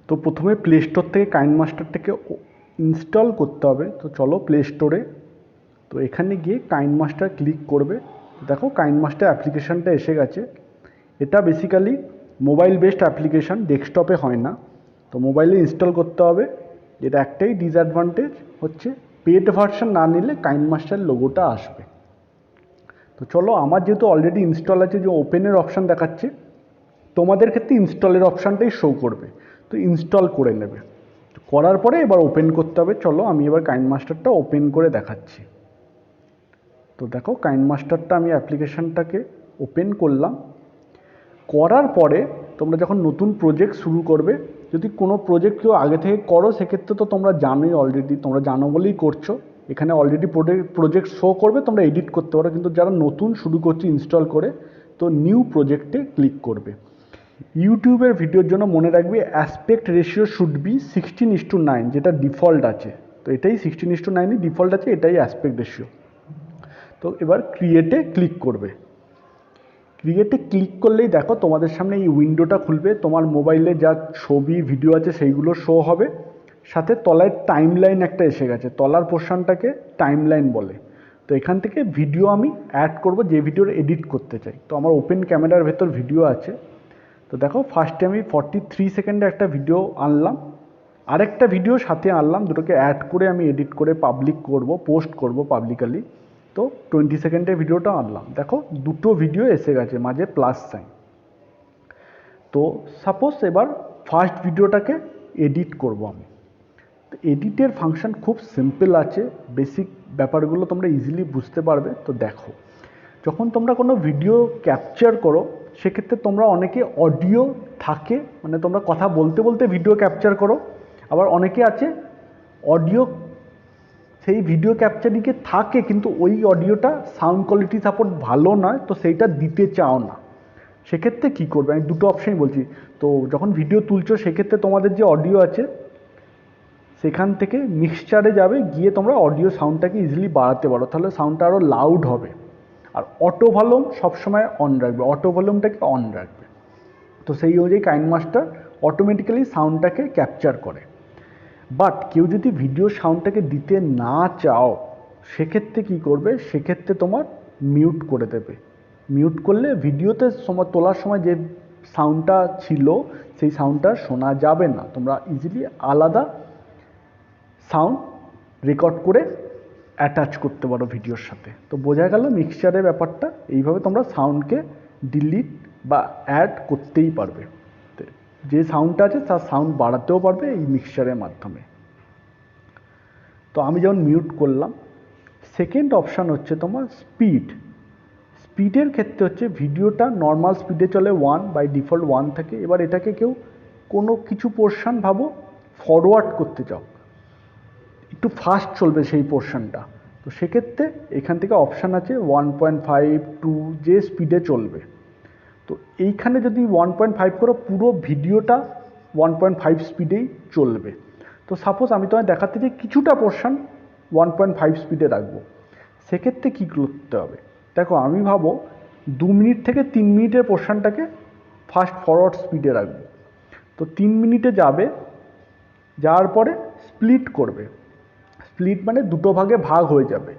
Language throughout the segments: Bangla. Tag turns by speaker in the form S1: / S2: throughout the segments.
S1: তো প্রথমে প্লে স্টোর থেকে কাইনমাস্টারটাকে ইনস্টল করতে হবে। তো চলো প্লে স্টোরে, তো এখানে গিয়ে কাইনমাস্টার ক্লিক করবে। দেখো কাইনমাস্টার অ্যাপ্লিকেশানটা এসে গেছে। এটা বেসিক্যালি মোবাইল বেসড অ্যাপ্লিকেশান, ডেস্কটপে হয় না, তো মোবাইলে ইনস্টল করতে হবে। এর একটাই ডিসঅ্যাডভান্টেজ হচ্ছে পেড ভার্সন না নিলে কাইনমাস্টার লোগোটা আসবে। তো চলো, আমার যেহেতু অলরেডি ইনস্টল আছে, যে ওপেনের অপশান দেখাচ্ছে, তোমাদের ক্ষেত্রে ইনস্টলের অপশানটাই শো করবে। তো ইনস্টল করে নেবে, করার পরে এবার ওপেন করতে হবে। চলো আমি এবার কাইনমাস্টারটা ওপেন করে দেখাচ্ছি। তো দেখো কাইনমাস্টারটা আমি অ্যাপ্লিকেশানটাকে ওপেন করলাম। করার পরে তোমরা যখন নতুন প্রজেক্ট শুরু করবে, যদি কোনো প্রজেক্ট কেউ আগে থেকে করো সেক্ষেত্রে তো তোমরা জানোই, অলরেডি তোমরা জানো বলেই করছো। এখানে অলরেডি প্রজেক্ট শো করবে, তোমরা এডিট করতে পারো। কিন্তু যারা নতুন শুরু করছে ইনস্টল করে, তো নিউ প্রজেক্টে ক্লিক করবে। ইউটিউবের ভিডিওর জন্য মনে রাখবে অ্যাসপেক্ট রেশিও শুড বি 16:9, যেটা ডিফল্ট আছে। তো এটাই 16:9ই ডিফল্ট আছে, এটাই অ্যাসপেক্ট রেশিও। তো এবার ক্রিয়েটে ক্লিক করবে। ক্রিয়েটে ক্লিক করলেই দেখো তোমাদের সামনে এই উইন্ডোটা খুলবে। তোমার মোবাইলে যা ছবি ভিডিও আছে সেইগুলো শো হবে, সাথে তলায় টাইমলাইন একটা এসে গেছে। তলার পোর্শনটাকে টাইমলাইন বলে। তো এখান থেকে ভিডিও আমি অ্যাড করব, যে ভিডিওর এডিট করতে চাই। তো আমার ওপেন ক্যামেরার ভেতর ভিডিও আছে। তো দেখো ফার্স্টে আমি 43 সেকেন্ডে একটা ভিডিও আনলাম, আরেকটা ভিডিও সাথে আনলাম, দুটোকে অ্যাড করে আমি এডিট করে পাবলিক করব, পোস্ট করব পাবলিকালি। তো 20 সেকেন্ডের ভিডিওটা আনলাম। দেখো দুটো ভিডিও এসে গেছে, মাঝে প্লাস সাইন। তো সাপোজ এবার ফার্স্ট ভিডিওটাকে এডিট করব আমি। তো এডিটের ফাংশন খুব সিম্পল আছে, বেসিক ব্যাপারগুলো তোমরা ইজিলি বুঝতে পারবে। তো দেখো, যখন তোমরা কোনো ভিডিও ক্যাপচার করো সেক্ষেত্রে তোমরা অনেকে অডিও থাকে, মানে তোমরা কথা বলতে বলতে ভিডিও ক্যাপচার করো। আবার অনেকে আছে অডিও সেই ভিডিও ক্যাপচারিংয়ে থাকে, কিন্তু ওই অডিওটা সাউন্ড কোয়ালিটি সাপোর্ট ভালো নয়, তো সেইটা দিতে চাও না। সেক্ষেত্রে কী করবে, আমি দুটো অপশানই বলছি। তো যখন ভিডিও তুলছো সেক্ষেত্রে তোমাদের যে অডিও আছে সেখান থেকে মিক্সচারে যাবে, গিয়ে তোমরা অডিও সাউন্ডটাকে ইজিলি বাড়াতে পারো, তাহলে সাউন্ডটা আরও লাউড হবে। আর অটো ভলিউম সবসময় অন রাখবে, অটো ভলিউমটাকে অন রাখবে। তো সেই অনুযায়ী কাইনমাস্টার অটোমেটিক্যালি সাউন্ডটাকে ক্যাপচার করে। বাট কেউ যদি ভিডিও সাউন্ডটাকে দিতে না চাও সেক্ষেত্রে কী করবে, সেক্ষেত্রে তোমার মিউট করে দেবে। মিউট করলে ভিডিওতে তোলার সময় যে সাউন্ডটা ছিল সেই সাউন্ডটা শোনা যাবে না। তোমরা ইজিলি আলাদা সাউন্ড রেকর্ড করে অ্যাটাচ করতে পারো ভিডিওর সাথে। তো বোঝা গেল মিক্সচারের ব্যাপারটা। এইভাবে তোমরা সাউন্ডকে ডিলিট বা অ্যাড করতেই পারবে। যে সাউন্ডটা আছে তার সাউন্ড বাড়াতেও পারবে এই মিক্সচারের মাধ্যমে। তো আমি যেমন মিউট করলাম। সেকেন্ড অপশান হচ্ছে তোমার স্পিড। স্পিডের ক্ষেত্রে হচ্ছে ভিডিওটা নর্মাল স্পিডে চলে 1, বাই ডিফল্ট 1 থাকে। এবার এটাকে কেউ কোনো কিছু পোর্শন ভাবো ফরওয়ার্ড করতে চাও, একটু ফাস্ট চলবে সেই পোর্শনটা, তো সেক্ষেত্রে এখান থেকে অপশান আছে 1.5, 2, যে স্পিডে চলবে। তো এইখানে যদি 1.5 করো, পুরো ভিডিওটা 1.5 স্পিডেই চলবে। তো সাপোজ আমি তোমায় দেখাতে চাই কিছুটা পোর্শন 1.5 স্পিডে রাখবো, সেক্ষেত্রে কী করতে হবে দেখো, আমি ভাবো 2 মিনিট থেকে 3 মিনিটের পোর্শনটাকে ফাস্ট ফরওয়ার্ড স্পিডে রাখবো। তো 3 মিনিটে যাবে, যাওয়ার পরে স্প্লিট করবে। স্প্লিট মানে দুটো ভাগে ভাগ হয়ে যাবে।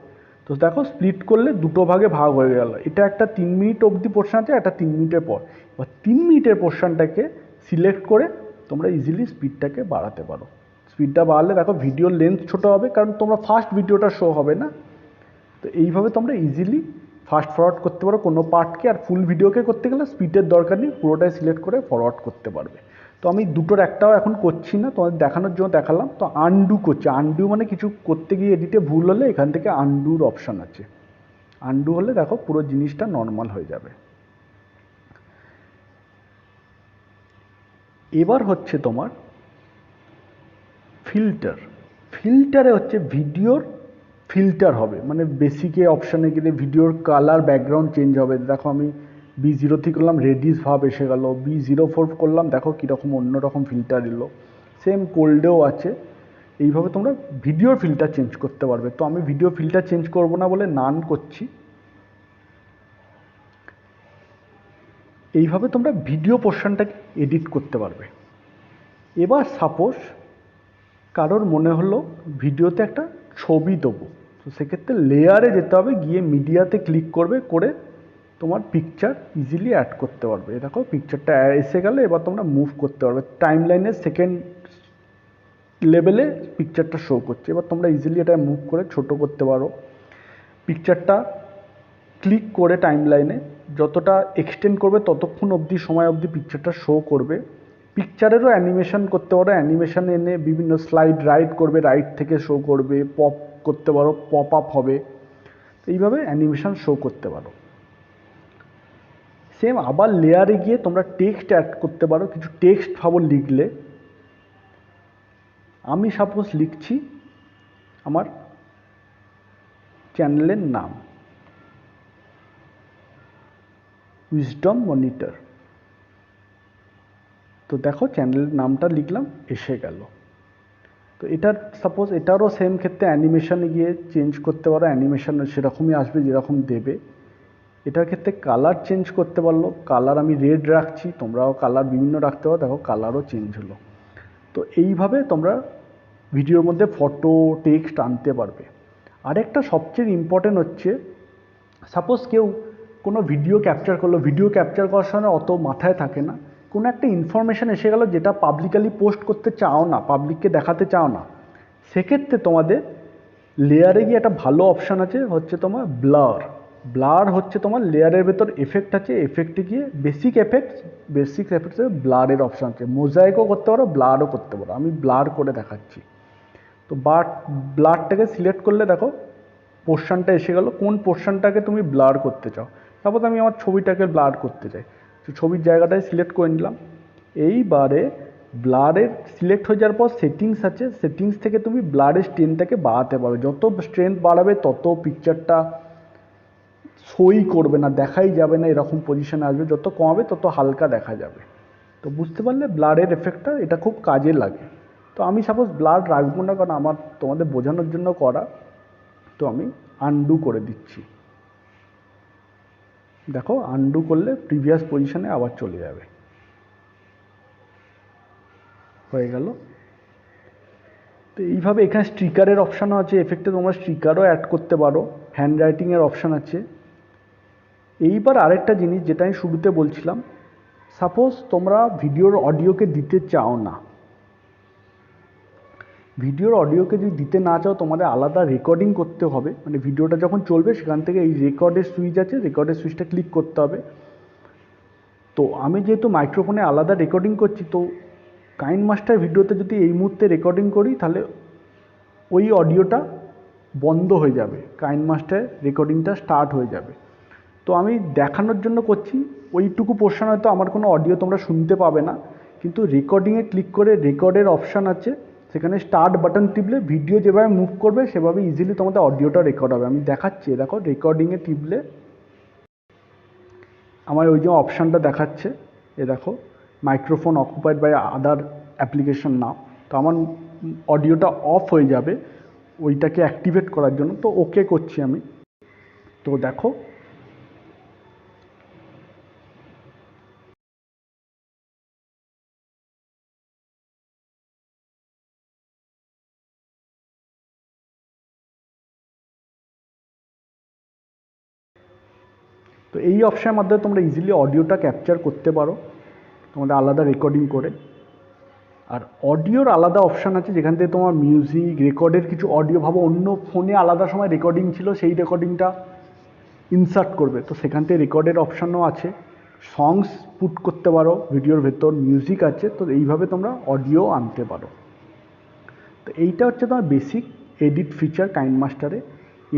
S1: তো দেখো স্প্লিট করলে দুটো ভাগে ভাগ হয়ে গেল। এটা একটা 3 মিনিট অবধি পোর্শন আছে, একটা 3 মিনিটের পর। এবার 3 মিনিটের পোর্শনটাকে সিলেক্ট করে তোমরা ইজিলি স্পিডটাকে বাড়াতে পারো। স্পিডটা বাড়ালে দেখো ভিডিওর লেন্থ ছোটো হবে, কারণ তোমরা ফার্স্ট ভিডিওটা শো হবে না। তো এইভাবে তোমরা ইজিলি ফাস্ট ফরওয়ার্ড করতে পারো কোনো পার্টকে। আর ফুল ভিডিওকে করতে গেলে স্পিডের দরকার নেই, পুরোটাই সিলেক্ট করে ফরওয়ার্ড করতে পারবে। তো আমি দুটোর একটাও এখন করছি না, তোমাদের দেখানোর জন্য দেখালাম। তো আনডু করছি। আনডু মানে কিছু করতে গিয়ে এডিটে ভুল হলে এখান থেকে আনডুর অপশান আছে। আনডু হলে দেখো পুরো জিনিসটা নর্মাল হয়ে যাবে। এবার হচ্ছে তোমার ফিল্টার। ফিল্টারে হচ্ছে ভিডিওর ফিল্টার হবে, মানে বেসিকে অপশানে গেলে ভিডিওর কালার ব্যাকগ্রাউন্ড চেঞ্জ হবে। দেখো আমি B03 করলাম, রেডিস ভাব এসে গেল। B04 করলাম, দেখো কীরকম অন্যরকম ফিল্টার এলো। সেম কোল্ডেও আছে। এইভাবে তোমরা ভিডিওর ফিল্টার চেঞ্জ করতে পারবে। তো আমি ভিডিও ফিল্টার চেঞ্জ করব না বলে নান করছি। এইভাবে তোমরা ভিডিও পোর্শনটাকে এডিট করতে পারবে। এবার সাপোজ কারোর মনে হলো ভিডিওতে একটা ছবি দেবো, তো সেক্ষেত্রে লেয়ারে যেতে হবে, গিয়ে মিডিয়াতে ক্লিক করবে, করে তোমার পিকচার ইজিলি অ্যাড করতে পারবে। দেখো পিকচারটা এসে গেলে এবার তোমরা মুভ করতে পারবে, টাইম লাইনের সেকেন্ড লেভেলে পিকচারটা শো করছে। এবার তোমরা ইজিলি এটা মুভ করে ছোট করতে পারো। পিকচারটা ক্লিক করে টাইম লাইনে যতটা এক্সটেন্ড করবে ততক্ষণ অবধি সময় অবধি পিকচারটা শো করবে। পিকচারেরও অ্যানিমেশন করতে পারো, অ্যানিমেশন এনে বিভিন্ন স্লাইড রাইট করবে, রাইট থেকে শো করবে, পপ করতে পারো, পপ আপ হবে, এইভাবে অ্যানিমেশন শো করতে পারো। সেম আবার লেয়ারে গিয়ে তোমরা টেক্সট অ্যাড করতে পারো। কিছু টেক্সট ভাবো লিখলে, আমি সাপোজ লিখছি আমার চ্যানেলের নাম উইজডম মনিটর, তো দেখো চ্যানেলের নামটা লিখলাম, এসে গেল। তো এটার সাপোজ এটারও সেম ক্ষেত্রে অ্যানিমেশনে গিয়ে চেঞ্জ করতে পারো, অ্যানিমেশন সেরকমই আসবে যেরকম দেবে। এটার ক্ষেত্রে কালার চেঞ্জ করতে পারলো, কালার আমি রেড রাখছি, তোমরাও কালার বিভিন্ন রাখতে পারো, দেখো কালারও চেঞ্জ হলো। তো এইভাবে তোমরা ভিডিওর মধ্যে ফটো টেক্সট আনতে পারবে। আরেকটা সবচেয়ে ইম্পর্টেন্ট হচ্ছে, সাপোজ কেউ কোনো ভিডিও ক্যাপচার করলো, ভিডিও ক্যাপচার করার সময় অত মাথায় থাকে না, কোনো একটা ইনফরমেশান এসে গেল যেটা পাবলিকালি পোস্ট করতে চাও না, পাবলিককে দেখাতে চাও না, সেক্ষেত্রে তোমাদের লেয়ারে গিয়ে একটা ভালো অপশান আছে, হচ্ছে তোমার ব্লার। ব্লার হচ্ছে তোমার লেয়ারের ভেতর এফেক্ট আছে, এফেক্টে গিয়ে বেসিক এফেক্টসে ব্লারের অপশান আছে। মোজাইকও করতে পারো, ব্লারও করতে পারো। আমি ব্লার করে দেখাচ্ছি। তো ব্লারটাকে সিলেক্ট করলে দেখো পোর্শনটা এসে গেল, কোন পোর্শনটাকে তুমি ব্লার করতে চাও। তারপর আমি আমার ছবিটাকে ব্লার করতে চাই, তো ছবির জায়গাটায় সিলেক্ট করে নিলাম। এইবারে ব্লারের সিলেক্ট হয়ে যাওয়ার পর সেটিংস আছে, সেটিংস থেকে তুমি ব্লারের স্ট্রেন্থটাকে বাড়াতে পারবে। যত স্ট্রেন্থ বাড়াবে তত পিকচারটা শোই করবে না, দেখাই যাবে না, এরকম পজিশনে আসবে। যত কমাবে তত হালকা দেখা যাবে। তো বুঝতে পারলে ব্লারের এফেক্টটা এটা খুব কাজে লাগে। তো আমি সাপোজ ব্লার রাখবো না, কারণ আমার তোমাদের বোঝানোর জন্য করা, তো আমি আনডু করে দিচ্ছি। দেখো আনডু করলে প্রিভিয়াস পজিশনে আবার চলে যাবে, হয়ে গেল। তো এইভাবে এখানে স্টিকারের অপশানও আছে, এফেক্টে তোমরা স্টিকারও অ্যাড করতে পারো, হ্যান্ড রাইটিংয়ের অপশান আছে। এইবার আরেকটা জিনিস যেটা আমি শুরুতে বলছিলাম, সাপোজ তোমরা ভিডিওর অডিওকে দিতে চাও না, ভিডিওর অডিওকে যদি দিতে না চাও তোমাদের আলাদা রেকর্ডিং করতে হবে। মানে ভিডিওটা যখন চলবে সেখান থেকে এই রেকর্ডের সুইচ আছে, রেকর্ডের সুইচটা ক্লিক করতে হবে। তো আমি যেহেতু মাইক্রোফোনে আলাদা রেকর্ডিং করছি, তো কাইনমাস্টার ভিডিওতে যদি এই মুহূর্তে রেকর্ডিং করি তাহলে ওই অডিওটা বন্ধ হয়ে যাবে, কাইনমাস্টার রেকর্ডিংটা স্টার্ট হয়ে যাবে। তো আমি দেখানোর জন্য করছি, ওইটুকু পোর্শন হয়তো আমার কোনো অডিও তোমরা শুনতে পাবে না, কিন্তু রেকর্ডিংয়ে ক্লিক করে রেকর্ডের অপশান আছে, সেখানে স্টার্ট বাটন টিপলে ভিডিও যেভাবে মুভ করবে সেভাবে ইজিলি তোমাদের অডিওটা রেকর্ড হবে। আমি দেখাচ্ছি, দেখো রেকর্ডিংয়ে টিপলে আমার ওই যে অপশানটা দেখাচ্ছে, এ দেখো microphone occupied by other application now. তো আমার অডিওটা অফ হয়ে যাবে ওইটাকে অ্যাক্টিভেট করার জন্য। তো ওকে করছি আমি। তো দেখো তো এই অপশানের মাধ্যমে তোমরা ইজিলি অডিওটা ক্যাপচার করতে পারো তোমাদের আলাদা রেকর্ডিং করে। আর অডিওর আলাদা অপশান আছে, যেখান থেকে তোমার মিউজিক রেকর্ডের কিছু অডিও, ভাবো অন্য ফোনে আলাদা সময় রেকর্ডিং ছিল, সেই রেকর্ডিংটা ইনসার্ট করবে, তো সেখান থেকে রেকর্ডের অপশানও আছে। সংস পুট করতে পারো ভিডিওর ভেতর, মিউজিক আছে। তো এইভাবে তোমরা অডিও আনতে পারো। তো এইটা হচ্ছে তোমার বেসিক এডিট ফিচার কাইনমাস্টারে।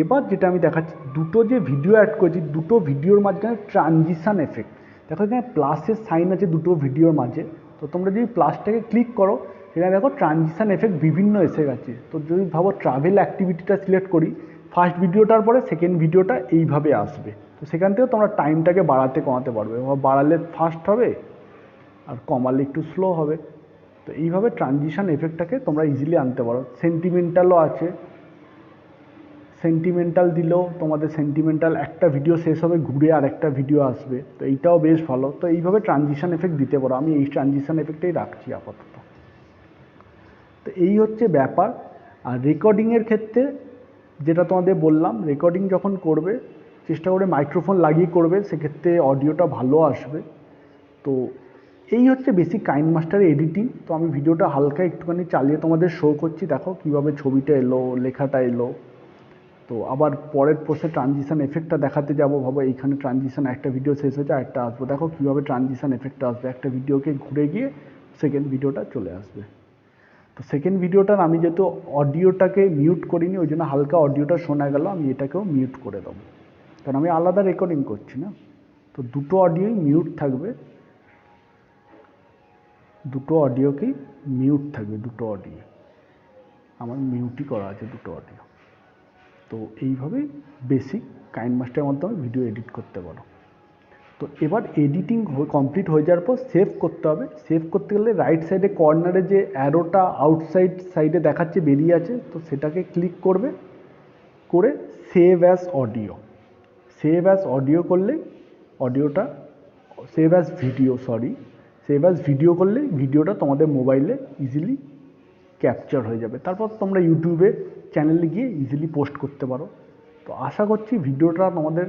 S1: এবার যেটা আমি দেখাচ্ছি, দুটো যে ভিডিও অ্যাড করেছি, দুটো ভিডিওর মাঝখানে ট্রানজিশান এফেক্ট। দেখো এখানে প্লাসের সাইন আছে দুটো ভিডিওর মাঝে, তো তোমরা যদি প্লাসটাকে ক্লিক করো সেখানে দেখো ট্রানজিশান এফেক্ট বিভিন্ন এসে গেছে। তো যদি ভাবো ট্রাভেল অ্যাক্টিভিটিটা সিলেক্ট করি, ফার্স্ট ভিডিওটার পরে সেকেন্ড ভিডিওটা এইভাবে আসবে। তো সেখান থেকেও তোমরা টাইমটাকে বাড়াতে কমাতে পারবে, বাড়ালে ফাস্ট হবে আর কমালে একটু স্লো হবে। তো এইভাবে ট্রানজিশান এফেক্টটাকে তোমরা ইজিলি আনতে পারো। সেন্টিমেন্টালও আছে, সেন্টিমেন্টাল দিলেও তোমাদের সেন্টিমেন্টাল একটা ভিডিও শেষ হবে, ঘুরে আর একটা ভিডিও আসবে, তো এইটাও বেশ ভালো। তো এইভাবে ট্রানজিশান এফেক্ট দিতে পারো। আমি এই ট্রানজিশান এফেক্টটাই রাখছি আপাতত। তো এই হচ্ছে ব্যাপার। আর রেকর্ডিংয়ের ক্ষেত্রে যেটা তোমাদের বললাম, রেকর্ডিং যখন করবে চেষ্টা করে মাইক্রোফোন লাগিয়ে করবে, সেক্ষেত্রে অডিওটা ভালো আসবে। তো এই হচ্ছে বেসিক কাইনমাস্টার এডিটিং। তো আমি ভিডিওটা হালকা একটুখানি চালিয়ে তোমাদের শো করছি, দেখো কীভাবে ছবিটা এলো, লেখাটা এলো। তো আবার পরের পোস্টে ট্রানজিশন এফেক্টটা দেখাতে যাবো, ভাবো এইখানে ট্রানজিশন, একটা ভিডিও শেষ হয়েছে আরেকটা আসবো, দেখো কীভাবে ট্রানজিশন এফেক্টটা আসবে, একটা ভিডিওকে ঘুরে গিয়ে সেকেন্ড ভিডিওটা চলে আসবে। তো সেকেন্ড ভিডিওটার আমি যেহেতু অডিওটাকে মিউট করিনি, ওই জন্য হালকা অডিওটা শোনা গেল, আমি এটাকেও মিউট করে দেবো, কারণ আমি আলাদা রেকর্ডিং করছি না। তো দুটো অডিওই মিউট থাকবে, দুটো অডিওকেই মিউট থাকবে, দুটো অডিও আমার মিউটই করা আছে, দুটো অডিও। তো এইভাবেই বেসিক কাইনমাস্টারের মাধ্যমে ভিডিও এডিট করতে পারো। তো এবার এডিটিং কমপ্লিট হয়ে যাওয়ার পর সেভ করতে হবে। সেভ করতে গেলে রাইট সাইডে কর্নারে যে অ্যারোটা আউটসাইড সাইডে দেখাচ্ছে বেরিয়ে আছে, তো সেটাকে ক্লিক করবে, করে save as audio, save as audio করলে অডিওটা, save as video, save as video করলে ভিডিওটা তোমাদের মোবাইলে ইজিলি ক্যাপচার হয়ে যাবে। তারপর তোমরা ইউটিউবে চ্যানেলে গিয়ে ইজিলি পোস্ট করতে পারো। তো আশা করছি ভিডিওটা তোমাদের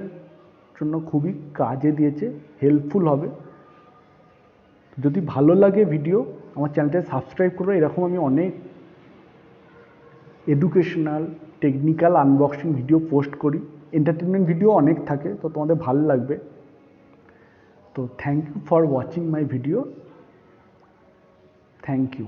S1: জন্য খুবই কাজে দিয়েছে, হেল্পফুল হবে। যদি ভালো লাগে ভিডিও, আমার চ্যানেলটাকে সাবস্ক্রাইব করবে। এরকম আমি অনেক educational, technical unboxing video post করি, এন্টারটেনমেন্ট ভিডিও অনেক থাকে, তো তোমাদের ভালো লাগবে। তো thank you for watching my video, thank you.